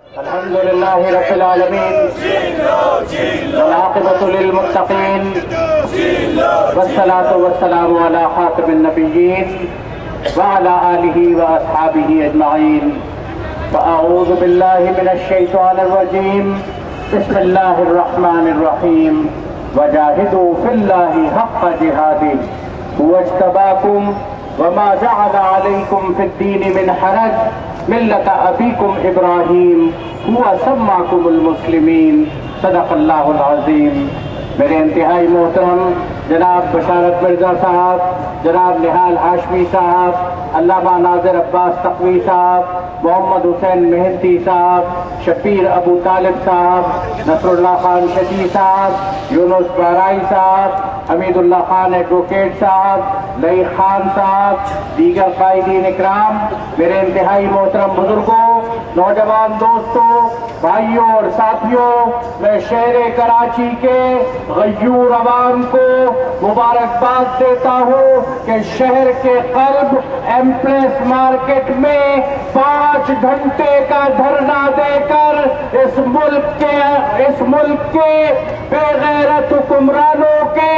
الحمد لله رب العالمين والعاقبة للمتقين والصلاة والسلام على خاتم النبيين وعلى آله وأصحابه أجمعين فأعوذ بالله من الشيطان الرجيم بسم الله الرحمن الرحيم وجاهدوا في الله حق جهاده هو اجتباكم وما جعل عليكم في الدين من حرج ملة أبيكم إبراهيم هو سماكم المسلمين صدق اللہ العظیم۔ میرے انتہائی محترم جناب بشارت مرزا صاحب، جناب نہال ہاشمی صاحب، علامہ ناظر عباس تقوی صاحب، محمد حسین مہنتی صاحب، شبیر ابو طالب صاحب، نصر اللہ خان شجی صاحب، یونس بارائی صاحب، حمید اللہ خان ایڈوکیٹ صاحب، لئی خان صاحب، دیگر قائدین اکرام، میرے انتہائی محترم بزرگوں، نوجوان دوستوں، بھائیوں اور ساتھیوں، میں شہر کراچی کے غیور عوام کو مبارکباد دیتا ہوں کہ شہر کے قلب ایمپریس مارکیٹ میں 5 گھنٹے کا دھرنا دے کر اس ملک کے بے غیرت حکمرانوں کے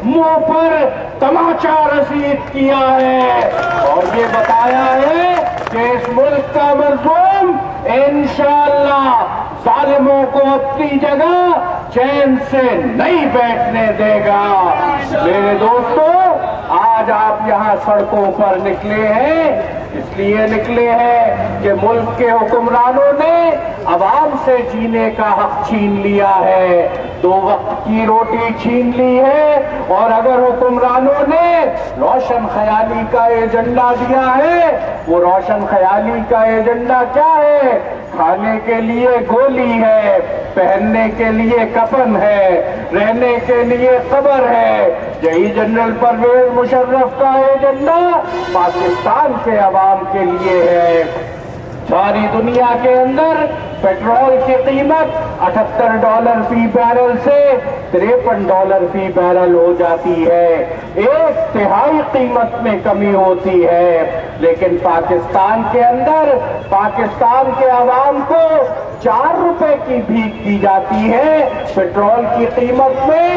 منہ پر تماچا رسید کیا ہے اور یہ بتایا ہے کہ اس ملک کا مظلوم انشاءاللہ ظالموں کو اپنی جگہ چین سے نہیں بیٹھنے دے گا۔ میرے دوستو، آج آپ یہاں سڑکوں پر نکلے ہیں، اس لیے نکلے ہیں کہ ملک کے حکمرانوں نے عوام سے جینے کا حق چھین لیا ہے، 2 وقت کی روٹی چھین لی ہے، اور اگر حکمرانوں نے روشن خیالی کا ایجنڈا دیا ہے، وہ روشن خیالی کا ایجنڈا کیا ہے؟ کھانے کے لیے گولی ہے، پہننے کے لیے کفن ہے، رہنے کے لیے قبر ہے۔ یہی جنرل پرویز مشرف کا ایجنڈا پاکستان کے عوام کے لیے ہے۔ ساری دنیا کے اندر پیٹرول کی قیمت $78 فی بیرل سے $53 فی بیرل ہو جاتی ہے، 1/3 قیمت میں کمی ہوتی ہے، لیکن پاکستان کے اندر پاکستان کے عوام کو 4 روپے کی بھیک دی جاتی ہے، پیٹرول کی قیمت میں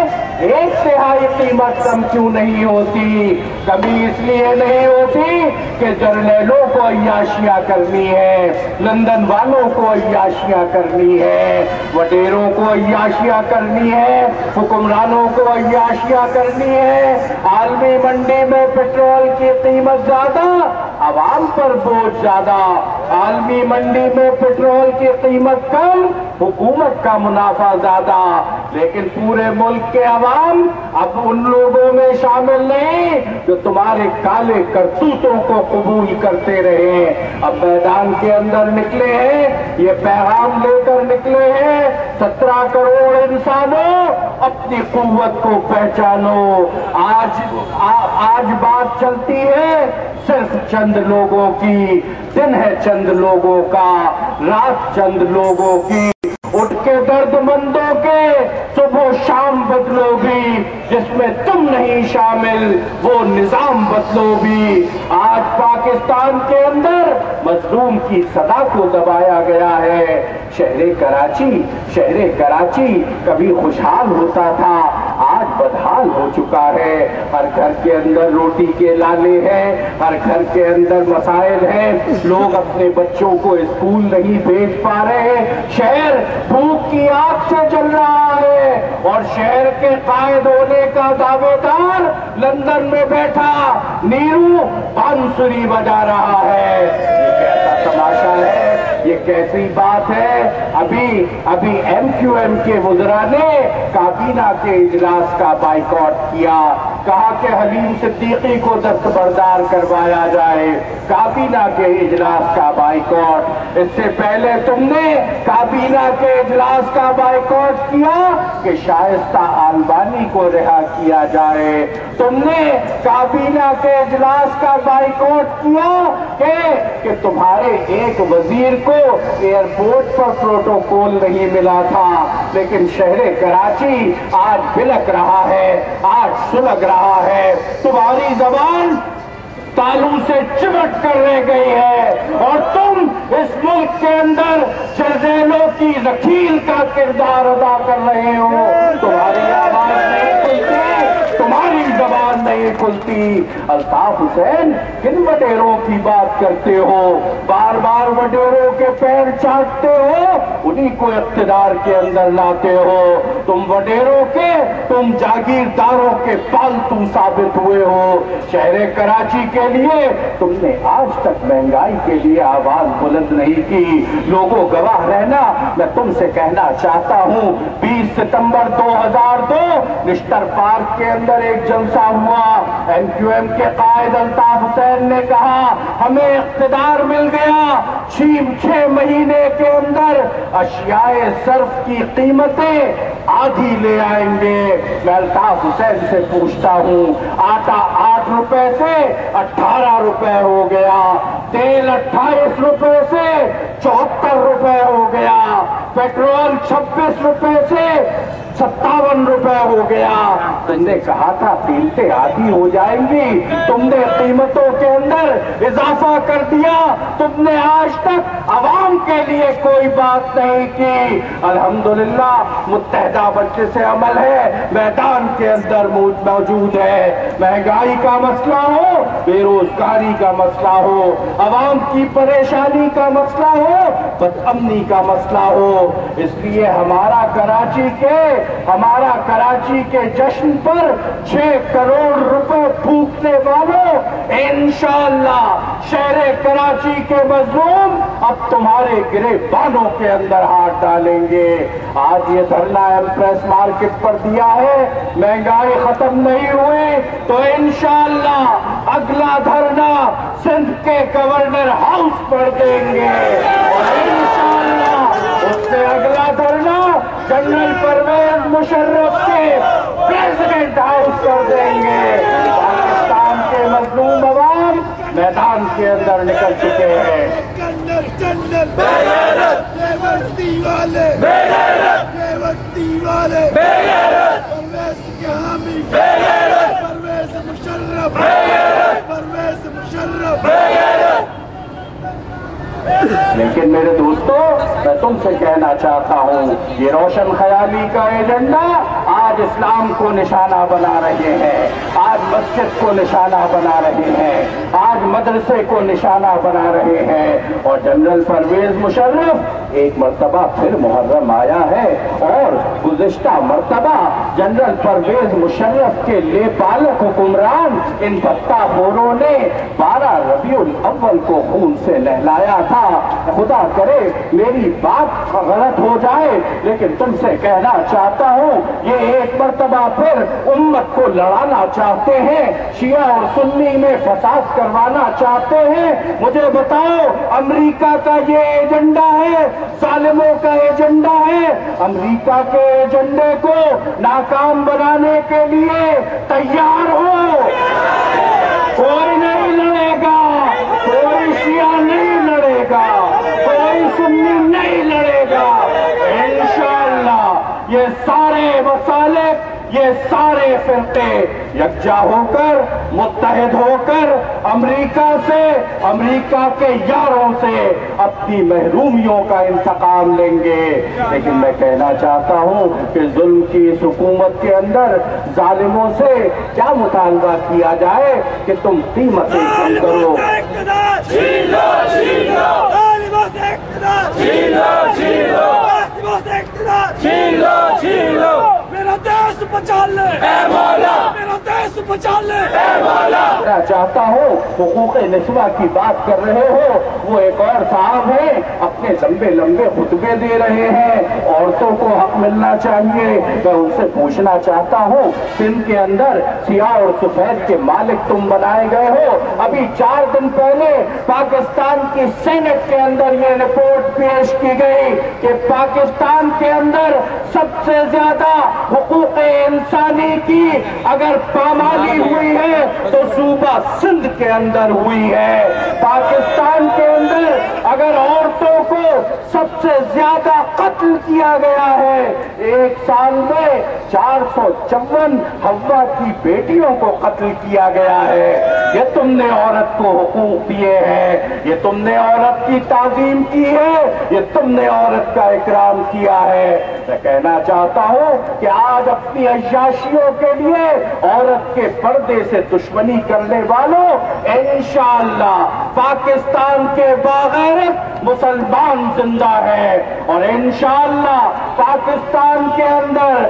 1/3 قیمت کم کیوں نہیں ہوتی؟ کمی اس لیے نہیں ہوتی کہ جرنیلوں کو عیاشیاں کرنی ہے، لندن والوں کو عیاشیاں کرنی ہے، وڈیروں کو عیاشیاں کرنی ہے، حکمرانوں کو عیاشیاں کرنی ہے۔ عالمی منڈی میں پیٹرول کی قیمت زیادہ، عوام پر بوجھ زیادہ۔ عالمی منڈی میں پیٹرول کی قیمت کم، حکومت کا منافع زیادہ، لیکن پورے ملک کے عوام اب ان لوگوں میں شامل نہیں جو تمہارے کالے کرتوتوں کو قبول کرتے رہے۔ اب میدان کے اندر نکلے ہیں، یہ پیغام لے کر نکلے ہیں، 17 کروڑ انسانوں اپنی قوت کو پہچانو۔ آج بات چلتی ہے صرف چند لوگوں کی، دن ہے چند لوگوں کا، رات چند لوگوں کی، اٹھ کے درد مندوں کے صبح و شام بدلو گی، جس میں تم نہیں شامل وہ نظام بدلو بھی۔ آج پاکستان کے اندر مظلوم کی صدا کو دبایا گیا ہے۔ شہر کراچی کبھی خوشحال ہوتا تھا، آج بدحال ہو چکا ہے۔ ہر گھر کے اندر روٹی کے لالے ہیں، ہر گھر کے اندر مسائل ہیں، لوگ اپنے بچوں کو اسکول نہیں بھیج پا رہے، شہر بھوک کی آگ سے جل رہا ہے، اور شہر کے قائد ہونے کا دعوے دار لندن میں بیٹھا نیرو بانسری بجا رہا ہے۔ یہ کیسا تماشا ہے، یہ کیسی بات ہے؟ ابھی MQM کے وزراء نے کابینہ کے اجلاس کا بائیکاٹ کیا، کہا کہ حلیم صدیقی کو دستبردار کروایا جائے، کابینہ کے اجلاس کا بائیکاٹ۔ اس سے پہلے تم نے کابینہ کے اجلاس کا بائیکاٹ کیا کہ شائستہ آلبانی کو رہا کیا جائے، تم نے کابینہ کے اجلاس کا بائیکاٹ کیا کہ تمہارے ایک وزیر کو ایئرپورٹ پر پروٹوکول نہیں ملا تھا، لیکن شہر کراچی آج بلک رہا ہے، آج سلگ رہا ہے، تمہاری زبان تالو سے چمٹ کر رہ گئی ہے، اور تم اس ملک کے اندر چلنے کی وکیل کا کردار ادا کر رہے ہو. تمہاری آواز نہیں کھلتی, تمہاری زبان نہیں کھلتی. الطاف حسین, کن وڈیروں کی بات کرتے ہو؟ بار بار وڈیروں کے پیر چاٹتے ہو, انہی کو اقتدار کے اندر لاتے ہو. تم وڈیروں کے, تم جاگیرداروں کے پالتو ثابت ہوئے ہو. شہر کراچی کے لیے تم نے آج تک مہنگائی کے لیے آواز بلند نہیں کی. لوگوں گواہ رہنا, میں تم سے کہنا چاہتا ہوں, 20 ستمبر 2002 نشتر پارک کے اندر ایک جلسہ ہوا. ایم کیو ایم کے قائد الطاف حسین نے کہا ہمیں اقتدار مل گیا, 6 مہینے کے اندر اشیاء صرف کی قیمتیں آدھی لے آئیں گے. میں الطاف حسین سے پوچھتا ہوں, آٹا 8 روپے سے 18 روپے ہو گیا, تیل 28 روپے سے 74 روپے ہو گیا, پیٹرول 26 روپے سے 57 روپے ہو گیا. تم نے کہا تھا قیمتیں آدھی ہو جائیں گی, تم نے قیمتوں کے اندر اضافہ کر دیا. تم نے آج تک عوام کے لیے کوئی بات نہیں کی. الحمدللہ متحدہ مجلس عمل ہے, میدان کے اندر موجود ہے. مہنگائی کا مسئلہ ہو, بے روزگاری کا مسئلہ ہو, عوام کی پریشانی کا مسئلہ ہو, بد امنی کا مسئلہ ہو, اس لیے ہمارا کراچی کے جشن پر 6 کروڑ روپے پھونکنے والوں انشاءاللہ شہر کراچی کے مظلوم اب تمہارے گریبانوں کے اندر ہاتھ ڈالیں گے. آج یہ دھرنا ایمپریس مارکیٹ پر دیا ہے, مہنگائی ختم نہیں ہوئی تو انشاءاللہ اگلا دھرنا سندھ کے گورنر ہاؤس پر دیں گے, اور انشاءاللہ اس سے اگلا دھرنا جنرل پرویز مشرف کے پریزیڈنٹ ہاؤس کر دیں گے. پاکستان کے مظلوم عوام میدان کے اندر نکل چکے ہیں. لیکن میرے دوستو, میں تم سے کہنا چاہتا ہوں, یہ روشن خیالی کا ایجنڈا آج اسلام کو نشانہ بنا رہے ہیں, آج مسجد کو نشانہ بنا رہے ہیں, آج مدرسے کو نشانہ بنا رہے ہیں. اور جنرل پرویز مشرف ایک مرتبہ پھر محرم آیا ہے, اور گزشتہ مرتبہ جنرل پرویز مشرف کے لے پالک حکمران ان بھتہ خوروں نے 12 ربیع الاول کو خون سے نہلایا تھا. خدا کرے میری بات غلط ہو جائے, لیکن تم سے کہنا چاہتا ہوں, یہ ایک مرتبہ پھر امت کو لڑانا چاہتے ہیں, شیعہ اور سنی میں فساد کروانا چاہتے ہیں. مجھے بتاؤ, امریکہ کا یہ ایجنڈا ہے, ظالموں کا ایجنڈا ہے. امریکہ کے ایجنڈے کو ناکام بنانے کے لیے تیار ہو. کوئی نہیں لڑے گا, کوئی شیعہ نہیں لڑے گا, کوئی سنی نہیں لڑے گا. انشاءاللہ یہ سارے مسالک, یہ سارے فرقے یکجا ہو کر, متحد ہو کر امریکہ سے, امریکہ کے یاروں سے اپنی محرومیوں کا انتقام لیں گے. لیکن میں کہنا چاہتا ہوں کہ ظلم کی اس حکومت کے اندر ظالموں سے کیا مطالبہ کیا جائے کہ تم قیمتیں کم کرو. میرا دیش بچا لے اے مولا, میرا دیش بچا لے اے مولا. میں چاہتا ہوں, حقوق نسواں کی بات کر رہے ہو, وہ ایک اور صاحب ہیں, اپنے لمبے لمبے خطبے دے رہے ہیں, عورتوں کو حق ملنا چاہیے. میں ان سے پوچھنا چاہتا ہوں, سندھ کے اندر سیاہ اور سفید کے مالک تم بنائے گئے ہو. ابھی 4 دن پہلے پاکستان کی سینٹ کے اندر یہ رپورٹ پیش کی گئی کہ پاکستان کے اندر سب سے زیادہ حقوق انسانی کی اگر پامالی ہوئی ہے تو صوبہ سندھ کے اندر ہوئی ہے. پاکستان کے اندر اگر عورتوں کو سب سے زیادہ قتل کیا گیا ہے، ایک سال میں 454 ہوا کی بیٹیوں کو قتل کیا گیا ہے، یہ تم نے عورت کو حقوق دیے ہیں، یہ تم نے عورت کی تعظیم کی ہے، یہ تم نے عورت کا اکرام کیا ہے۔ میں کہنا چاہتا ہوں کہ آج اپنی عیاشیوں کے لیے عورت کے پردے سے دشمنی کرنے والوں، انشاءاللہ پاکستان کے باغیرت مسلمان زندہ ہے، اور انشاءاللہ پاکستان کے اندر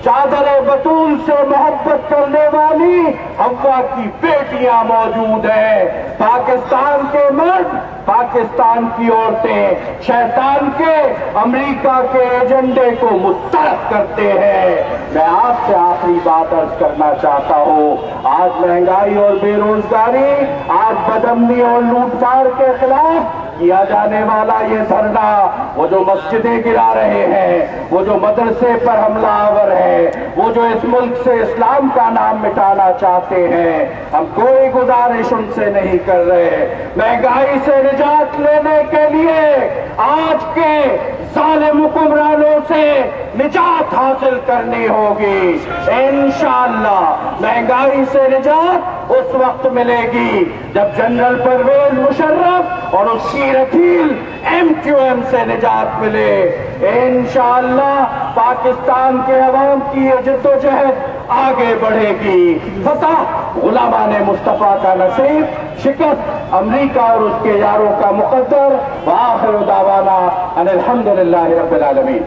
چادر بطول سے محبت کرنے والی حوا کی بیٹیاں موجود ہیں۔ پاکستان کے مرد، پاکستان کی عورتیں شیطان کے امریکہ کے ایجنڈے کو مسترد کرتے ہیں۔ میں آپ سے آخری بات عرض کرنا چاہتا ہوں، آج مہنگائی اور بے روزگاری، آج بدامنی اور لوٹ مار کے خلاف کیا جانے والا یہ دھرنا، وہ جو مسجدیں گرا رہے ہیں، وہ جو مدرسے پر حملہ آور ہے، وہ جو اس ملک سے اسلام کا نام مٹانا چاہتے ہیں، ہم کوئی گزارش ان سے نہیں کر رہے۔ مہنگائی سے نجات لینے کے لیے آج کے ظالم حکمرانوں سے نجات حاصل کرنی ہوگی۔ انشاءاللہ مہنگائی سے نجات اس وقت ملے گی جب جنرل پرویز مشرف اور اس کی رکیل MQM سے نجات ملے۔ انشاءاللہ پاکستان کے عوام کی یہ جدوجہد آگے بڑھے گی۔ فتح غلامان مصطفیٰ کا نصیب، شکست امریکہ اور اس کے یاروں کا مقدر۔ وآخر دعوانا ان الحمدللہ رب العالمین۔